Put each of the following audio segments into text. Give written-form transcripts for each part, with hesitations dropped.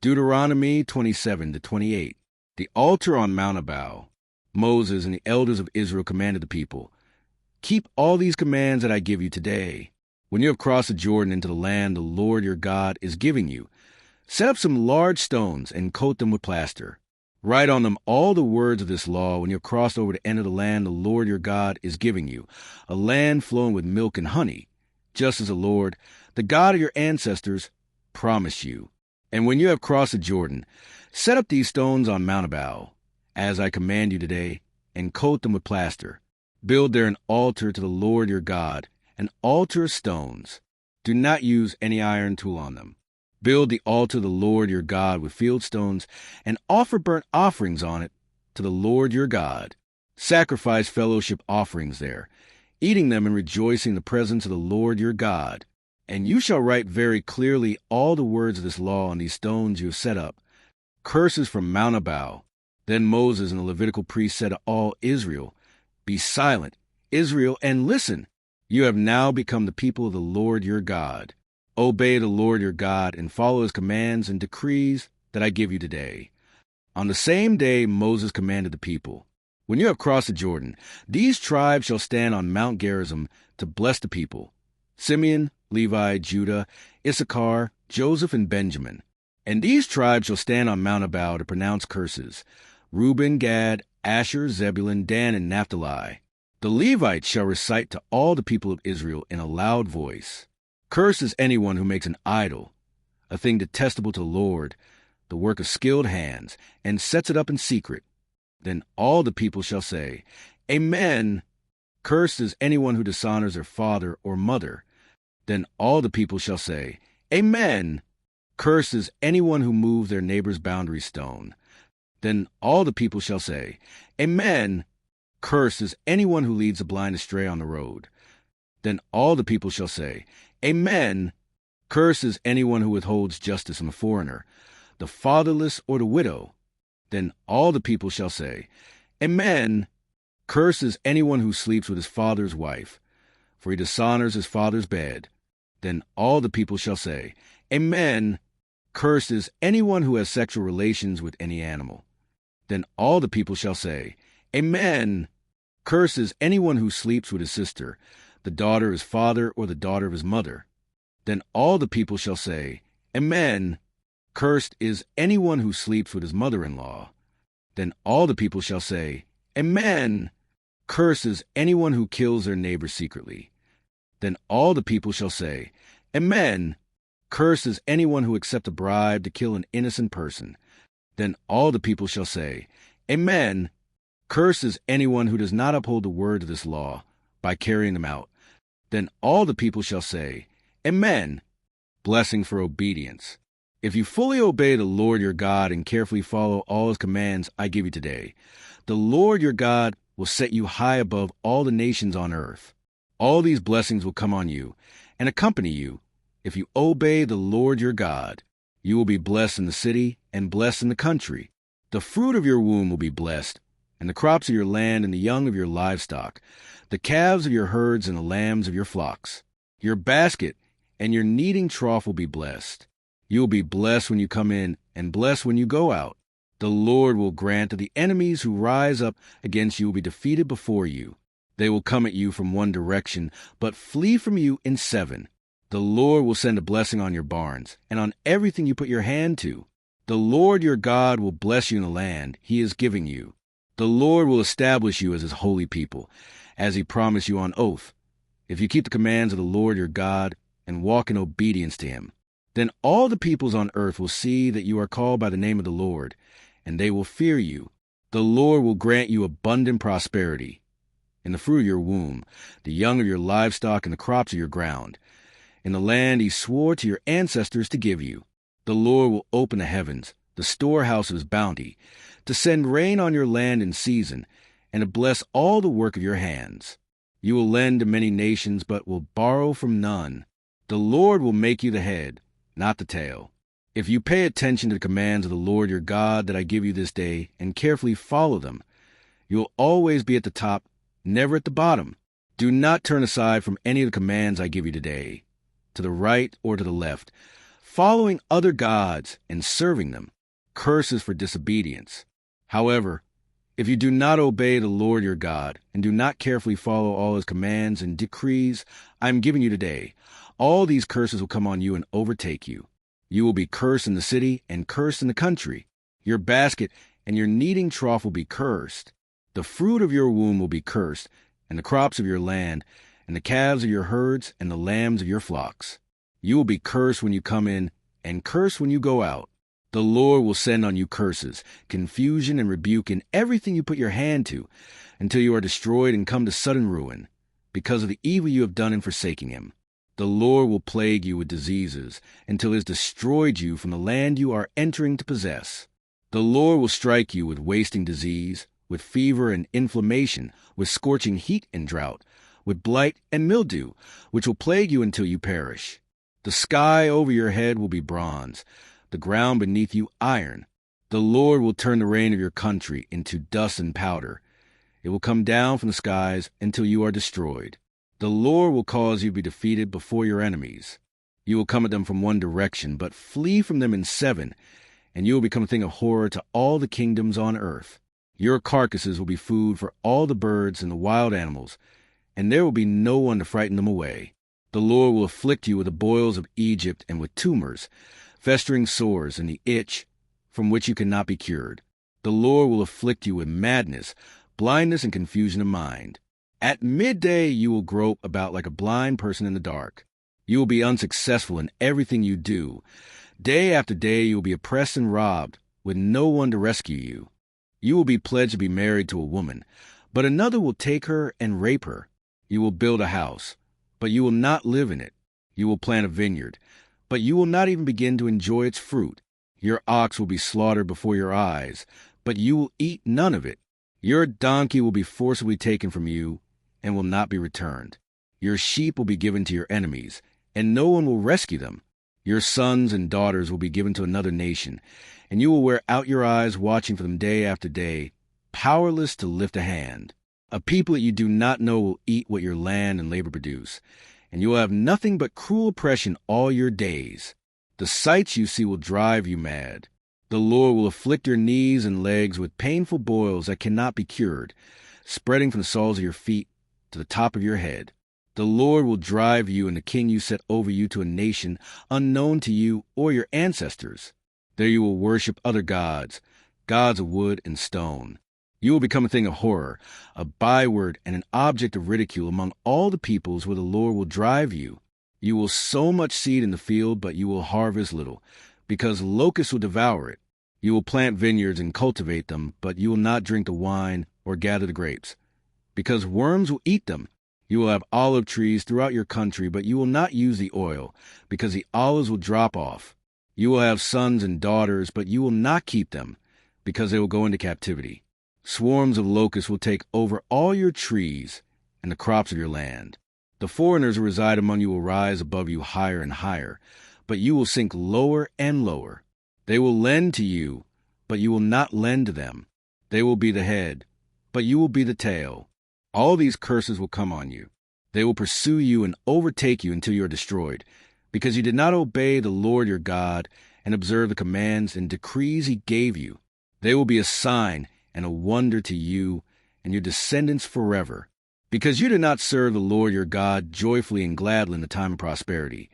Deuteronomy 27-28. The altar on Mount Ebal. Moses and the elders of Israel commanded the people, "Keep all these commands that I give you today. When you have crossed the Jordan into the land the Lord your God is giving you, set up some large stones and coat them with plaster. Write on them all the words of this law when you have crossed over to enter the land the Lord your God is giving you, a land flowing with milk and honey, just as the Lord, the God of your ancestors, promised you. And when you have crossed the Jordan, set up these stones on Mount Ebal, as I command you today, and coat them with plaster. Build there an altar to the Lord your God, an altar of stones. Do not use any iron tool on them. Build the altar to the Lord your God with field stones, and offer burnt offerings on it to the Lord your God. Sacrifice fellowship offerings there, eating them and rejoicing in the presence of the Lord your God. And you shall write very clearly all the words of this law on these stones you have set up, curses from Mount Ebal." Then Moses and the Levitical priests said to all Israel, "Be silent, Israel, and listen. You have now become the people of the Lord your God. Obey the Lord your God and follow his commands and decrees that I give you today." On the same day Moses commanded the people, "When you have crossed the Jordan, these tribes shall stand on Mount Gerizim to bless the people: Simeon, Levi, Judah, Issachar, Joseph, and Benjamin. And these tribes shall stand on Mount Ebal to pronounce curses: Reuben, Gad, Asher, Zebulun, Dan, and Naphtali. The Levites shall recite to all the people of Israel in a loud voice, 'Cursed is anyone who makes an idol, a thing detestable to the Lord, the work of skilled hands, and sets it up in secret.' Then all the people shall say, 'Amen. Cursed is anyone who dishonors their father or mother.' Then all the people shall say, 'Amen. Cursed is anyone who moves their neighbor's boundary stone.' Then all the people shall say, 'Amen. Cursed is anyone who leads the blind astray on the road.' Then all the people shall say, 'Amen. Cursed is anyone who withholds justice from a foreigner, the fatherless or the widow.' Then all the people shall say, 'Amen. Cursed is anyone who sleeps with his father's wife, for he dishonors his father's bed.' Then all the people shall say, 'Amen. Cursed is anyone who has sexual relations with any animal.' Then all the people shall say, 'Amen. Cursed is anyone who sleeps with his sister, the daughter of his father or the daughter of his mother.' Then all the people shall say, 'Amen. Cursed is anyone who sleeps with his mother-in-law.' Then all the people shall say, 'Amen. Cursed is anyone who kills their neighbor secretly.' Then all the people shall say, 'Amen. Cursed is anyone who accepts a bribe to kill an innocent person.' Then all the people shall say, 'Amen. Cursed is anyone who does not uphold the word of this law by carrying them out.' Then all the people shall say, 'Amen.'" Blessing for obedience. If you fully obey the Lord your God and carefully follow all his commands I give you today, the Lord your God will set you high above all the nations on earth. All these blessings will come on you and accompany you if you obey the Lord your God. You will be blessed in the city and blessed in the country. The fruit of your womb will be blessed, and the crops of your land and the young of your livestock, the calves of your herds and the lambs of your flocks. Your basket and your kneading trough will be blessed. You will be blessed when you come in and blessed when you go out. The Lord will grant that the enemies who rise up against you will be defeated before you. They will come at you from one direction, but flee from you in seven. The Lord will send a blessing on your barns and on everything you put your hand to. The Lord your God will bless you in the land he is giving you. The Lord will establish you as his holy people, as he promised you on oath, if you keep the commands of the Lord your God and walk in obedience to him. Then all the peoples on earth will see that you are called by the name of the Lord, and they will fear you. The Lord will grant you abundant prosperity in the fruit of your womb, the young of your livestock, and the crops of your ground, in the land he swore to your ancestors to give you. The Lord will open the heavens, the storehouse of his bounty, to send rain on your land in season, and to bless all the work of your hands. You will lend to many nations, but will borrow from none. The Lord will make you the head, not the tail. If you pay attention to the commands of the Lord your God that I give you this day, and carefully follow them, you will always be at the top, never at the bottom. Do not turn aside from any of the commands I give you today, to the right or to the left. following other gods and serving them, curses for disobedience. However, if you do not obey the Lord your God and do not carefully follow all his commands and decrees I am giving you today, all these curses will come on you and overtake you. You will be cursed in the city and cursed in the country. Your basket and your kneading trough will be cursed. The fruit of your womb will be cursed, and the crops of your land, and the calves of your herds, and the lambs of your flocks. You will be cursed when you come in, and cursed when you go out. The Lord will send on you curses, confusion, and rebuke in everything you put your hand to, until you are destroyed and come to sudden ruin, because of the evil you have done in forsaking him. The Lord will plague you with diseases, until he has destroyed you from the land you are entering to possess. The Lord will strike you with wasting disease, with fever and inflammation, with scorching heat and drought, with blight and mildew, which will plague you until you perish. The sky over your head will be bronze, the ground beneath you iron. The Lord will turn the rain of your country into dust and powder. It will come down from the skies until you are destroyed. The Lord will cause you to be defeated before your enemies. You will come at them from one direction, but flee from them in seven, and you will become a thing of horror to all the kingdoms on earth. Your carcasses will be food for all the birds and the wild animals, and there will be no one to frighten them away. The Lord will afflict you with the boils of Egypt and with tumors, festering sores, and the itch from which you cannot be cured. The Lord will afflict you with madness, blindness, and confusion of mind. At midday you will grope about like a blind person in the dark. You will be unsuccessful in everything you do. Day after day you will be oppressed and robbed, with no one to rescue you. You will be pledged to be married to a woman, but another will take her and rape her. You will build a house, but you will not live in it. You will plant a vineyard, but you will not even begin to enjoy its fruit. Your ox will be slaughtered before your eyes, but you will eat none of it. Your donkey will be forcibly taken from you and will not be returned. Your sheep will be given to your enemies, and no one will rescue them. Your sons and daughters will be given to another nation, and you will wear out your eyes watching for them day after day, powerless to lift a hand. A people that you do not know will eat what your land and labor produce, and you will have nothing but cruel oppression all your days. The sights you see will drive you mad. The Lord will afflict your knees and legs with painful boils that cannot be cured, spreading from the soles of your feet to the top of your head. The Lord will drive you and the king you set over you to a nation unknown to you or your ancestors. There you will worship other gods, gods of wood and stone. You will become a thing of horror, a byword and an object of ridicule among all the peoples where the Lord will drive you. You will sow much seed in the field, but you will harvest little, because locusts will devour it. You will plant vineyards and cultivate them, but you will not drink the wine or gather the grapes, because worms will eat them. You will have olive trees throughout your country, but you will not use the oil, because the olives will drop off. You will have sons and daughters, but you will not keep them, because they will go into captivity. Swarms of locusts will take over all your trees and the crops of your land. The foreigners who reside among you will rise above you higher and higher, but you will sink lower and lower. They will lend to you, but you will not lend to them. They will be the head, but you will be the tail. All these curses will come on you. They will pursue you and overtake you until you are destroyed, because you did not obey the Lord your God and observe the commands and decrees he gave you. They will be a sign and a wonder to you and your descendants forever, because you did not serve the Lord your God joyfully and gladly in the time of prosperity.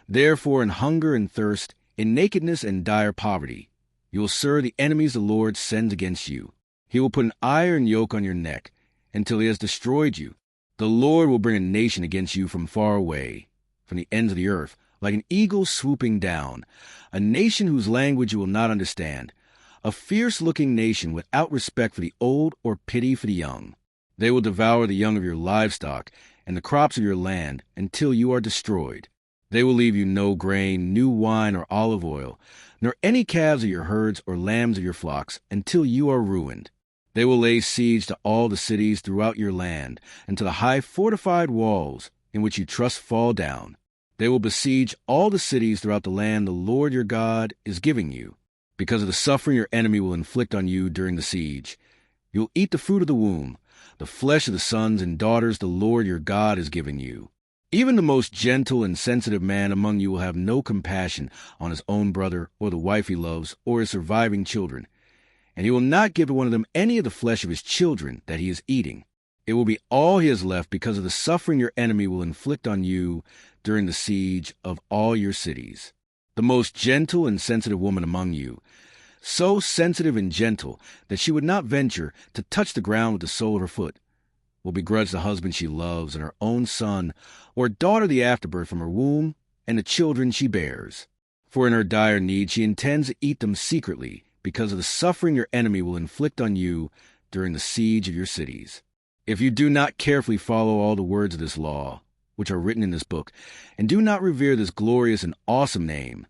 Therefore, in hunger and thirst, in nakedness and dire poverty, you will serve the enemies the Lord sends against you. He will put an iron yoke on your neck until he has destroyed you. The Lord will bring a nation against you from far away, from the ends of the earth, like an eagle swooping down, a nation whose language you will not understand, a fierce-looking nation without respect for the old or pity for the young. They will devour the young of your livestock and the crops of your land until you are destroyed. They will leave you no grain, new wine, or olive oil, nor any calves of your herds or lambs of your flocks until you are ruined. They will lay siege to all the cities throughout your land, and to the high fortified walls in which you trust fall down. They will besiege all the cities throughout the land the Lord your God is giving you, because of the suffering your enemy will inflict on you during the siege. You will eat the fruit of the womb, the flesh of the sons and daughters the Lord your God is giving you. Even the most gentle and sensitive man among you will have no compassion on his own brother or the wife he loves or his surviving children, and he will not give to one of them any of the flesh of his children that he is eating. It will be all he has left because of the suffering your enemy will inflict on you during the siege of all your cities. The most gentle and sensitive woman among you, so sensitive and gentle that she would not venture to touch the ground with the sole of her foot, will begrudge the husband she loves and her own son or daughter the afterbirth from her womb and the children she bears. For in her dire need she intends to eat them secretly because of the suffering your enemy will inflict on you during the siege of your cities. If you do not carefully follow all the words of this law, which are written in this book, and do not revere this glorious and awesome name,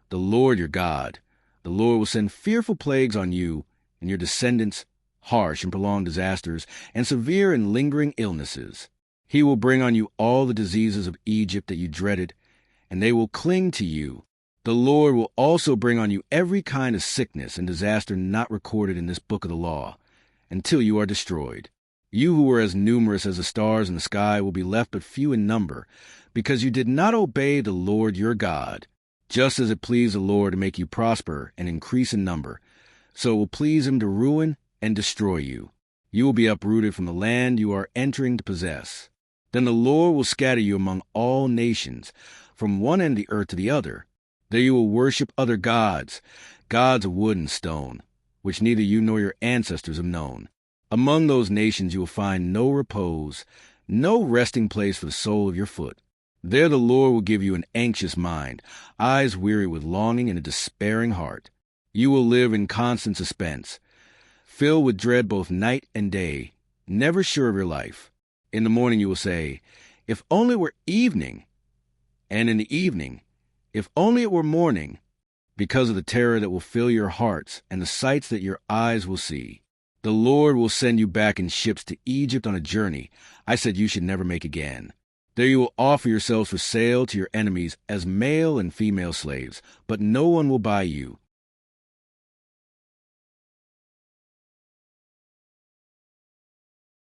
the Lord your God, the Lord will send fearful plagues on you and your descendants, harsh and prolonged disasters, and severe and lingering illnesses. He will bring on you all the diseases of Egypt that you dreaded, and they will cling to you. The Lord will also bring on you every kind of sickness and disaster not recorded in this book of the law, until you are destroyed. You who were as numerous as the stars in the sky will be left but few in number, because you did not obey the Lord your God. Just as it pleased the Lord to make you prosper and increase in number, so it will please him to ruin and destroy you. You will be uprooted from the land you are entering to possess. Then the Lord will scatter you among all nations, from one end of the earth to the other. There you will worship other gods, gods of wood and stone, which neither you nor your ancestors have known. Among those nations you will find no repose, no resting place for the sole of your foot. There the Lord will give you an anxious mind, eyes weary with longing, and a despairing heart. You will live in constant suspense, filled with dread both night and day, never sure of your life. In the morning you will say, "If only it were evening," and in the evening, "If only it were morning," because of the terror that will fill your hearts and the sights that your eyes will see. The Lord will send you back in ships to Egypt on a journey I said you should never make again. There you will offer yourselves for sale to your enemies as male and female slaves, but no one will buy you.